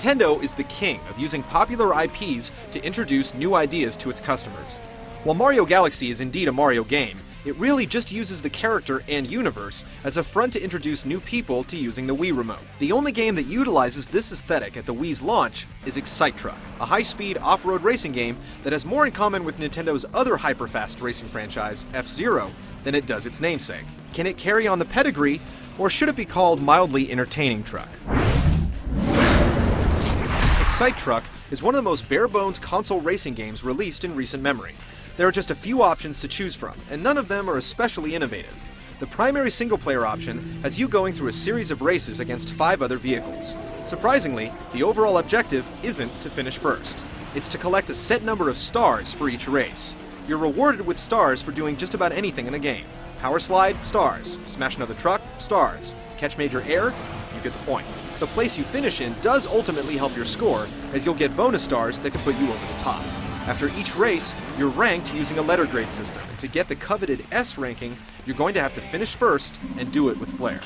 Nintendo is the king of using popular IPs to introduce new ideas to its customers. While Mario Galaxy is indeed a Mario game, it really just uses the character and universe as a front to introduce new people to using the Wii Remote. The only game that utilizes this aesthetic at the Wii's launch is Excite Truck, a high-speed off-road racing game that has more in common with Nintendo's other hyper-fast racing franchise, F-Zero, than it does its namesake. Can it carry on the pedigree, or should it be called mildly entertaining truck? Excite Truck is one of the most bare-bones console racing games released in recent memory. There are just a few options to choose from, and none of them are especially innovative. The primary single-player option has you going through a series of races against 5 other vehicles. Surprisingly, the overall objective isn't to finish first. It's to collect a set number of stars for each race. You're rewarded with stars for doing just about anything in the game. Power slide, stars. Smash another truck, stars. Catch major air, you get the point. The place you finish in does ultimately help your score, as you'll get bonus stars that can put you over the top. After each race, you're ranked using a letter grade system, and to get the coveted S ranking, you're going to have to finish first and do it with flair.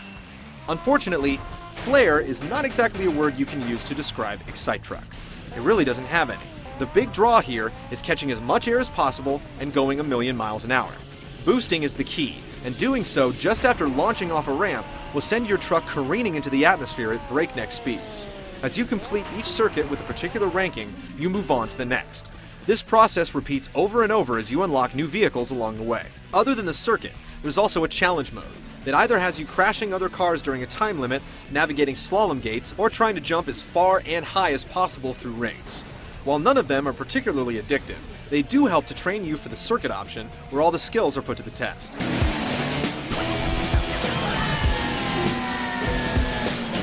Unfortunately, flair is not exactly a word you can use to describe Excite Truck. It really doesn't have any. The big draw here is catching as much air as possible and going 1,000,000 miles an hour. Boosting is the key, and doing so just after launching off a ramp will send your truck careening into the atmosphere at breakneck speeds. As you complete each circuit with a particular ranking, you move on to the next. This process repeats over and over as you unlock new vehicles along the way. Other than the circuit, there's also a challenge mode that either has you crashing other cars during a time limit, navigating slalom gates, or trying to jump as far and high as possible through rings. While none of them are particularly addictive, they do help to train you for the circuit option, where all the skills are put to the test.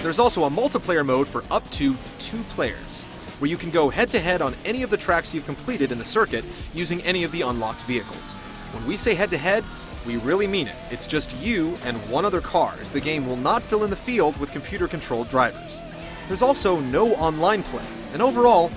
There's also a multiplayer mode for up to 2 players, where you can go head-to-head on any of the tracks you've completed in the circuit using any of the unlocked vehicles. When we say head-to-head, we really mean it. It's just you and one other car, as the game will not fill in the field with computer-controlled drivers. There's also no online play, and overall,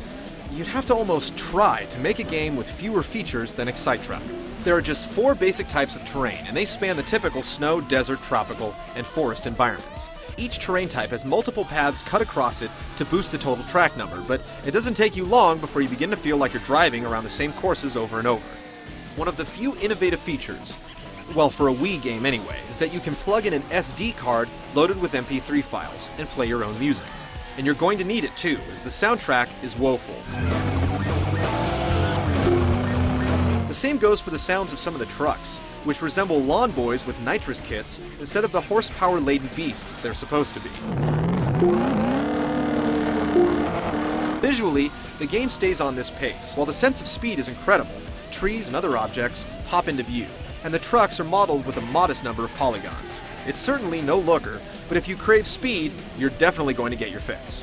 you'd have to almost try to make a game with fewer features than Excite Truck. There are just 4 basic types of terrain, and they span the typical snow, desert, tropical, and forest environments. Each terrain type has multiple paths cut across it to boost the total track number, but it doesn't take you long before you begin to feel like you're driving around the same courses over and over. One of the few innovative features, well, for a Wii game anyway, is that you can plug in an SD card loaded with MP3 files and play your own music. And you're going to need it too, as the soundtrack is woeful. The same goes for the sounds of some of the trucks, which resemble lawn boys with nitrous kits instead of the horsepower-laden beasts they're supposed to be. Visually, the game stays on this pace, while the sense of speed is incredible. Trees and other objects pop into view, and the trucks are modeled with a modest number of polygons. It's certainly no looker, but if you crave speed, you're definitely going to get your fix.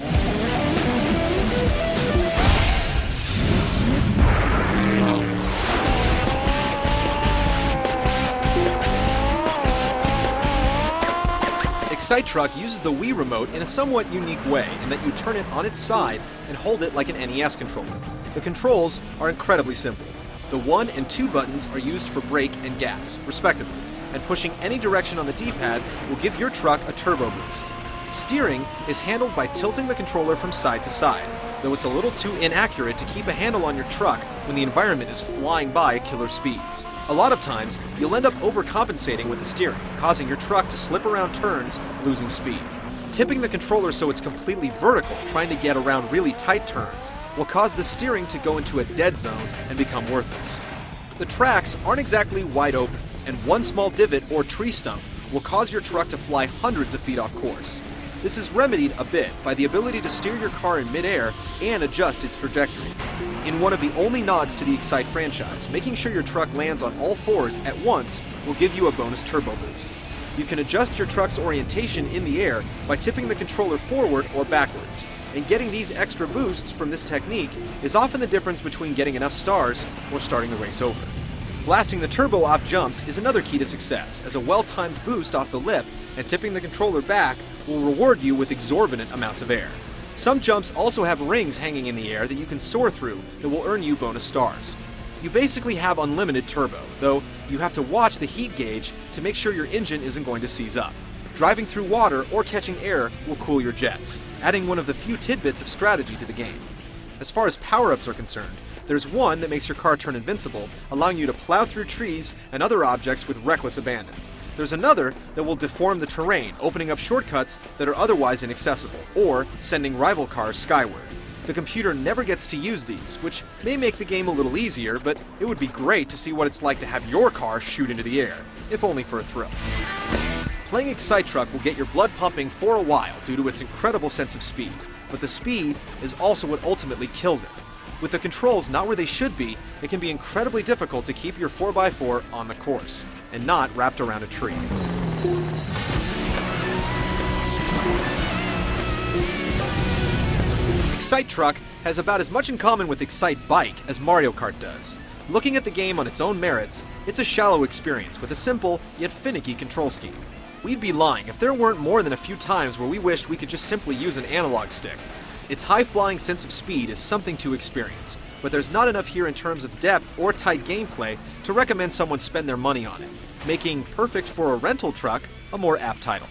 Excite Truck uses the Wii Remote in a somewhat unique way in that you turn it on its side and hold it like an NES controller. The controls are incredibly simple. The 1 and 2 buttons are used for brake and gas, respectively, and pushing any direction on the D-pad will give your truck a turbo boost. Steering is handled by tilting the controller from side to side, though it's a little too inaccurate to keep a handle on your truck when the environment is flying by at killer speeds. A lot of times, you'll end up overcompensating with the steering, causing your truck to slip around turns, losing speed. Tipping the controller so it's completely vertical, trying to get around really tight turns, will cause the steering to go into a dead zone and become worthless. The tracks aren't exactly wide open, and one small divot or tree stump will cause your truck to fly hundreds of feet off course. This is remedied a bit by the ability to steer your car in midair and adjust its trajectory. In one of the only nods to the Excite franchise, making sure your truck lands on all 4s at once will give you a bonus turbo boost. You can adjust your truck's orientation in the air by tipping the controller forward or backwards, and getting these extra boosts from this technique is often the difference between getting enough stars or starting the race over. Blasting the turbo off jumps is another key to success, as a well-timed boost off the lip and tipping the controller back will reward you with exorbitant amounts of air. Some jumps also have rings hanging in the air that you can soar through that will earn you bonus stars. You basically have unlimited turbo, though you have to watch the heat gauge to make sure your engine isn't going to seize up. Driving through water or catching air will cool your jets, adding one of the few tidbits of strategy to the game. As far as power-ups are concerned, there's one that makes your car turn invincible, allowing you to plow through trees and other objects with reckless abandon. There's another that will deform the terrain, opening up shortcuts that are otherwise inaccessible, or sending rival cars skyward. The computer never gets to use these, which may make the game a little easier, but it would be great to see what it's like to have your car shoot into the air, if only for a thrill. Playing Excite Truck will get your blood pumping for a while due to its incredible sense of speed, but the speed is also what ultimately kills it. With the controls not where they should be, it can be incredibly difficult to keep your 4x4 on the course, and not wrapped around a tree. Excite Truck has about as much in common with Excitebike as Mario Kart does. Looking at the game on its own merits, it's a shallow experience with a simple yet finicky control scheme. We'd be lying if there weren't more than a few times where we wished we could just simply use an analog stick. Its high-flying sense of speed is something to experience, but there's not enough here in terms of depth or tight gameplay to recommend someone spend their money on it, making Perfect for a Rental Truck a more apt title.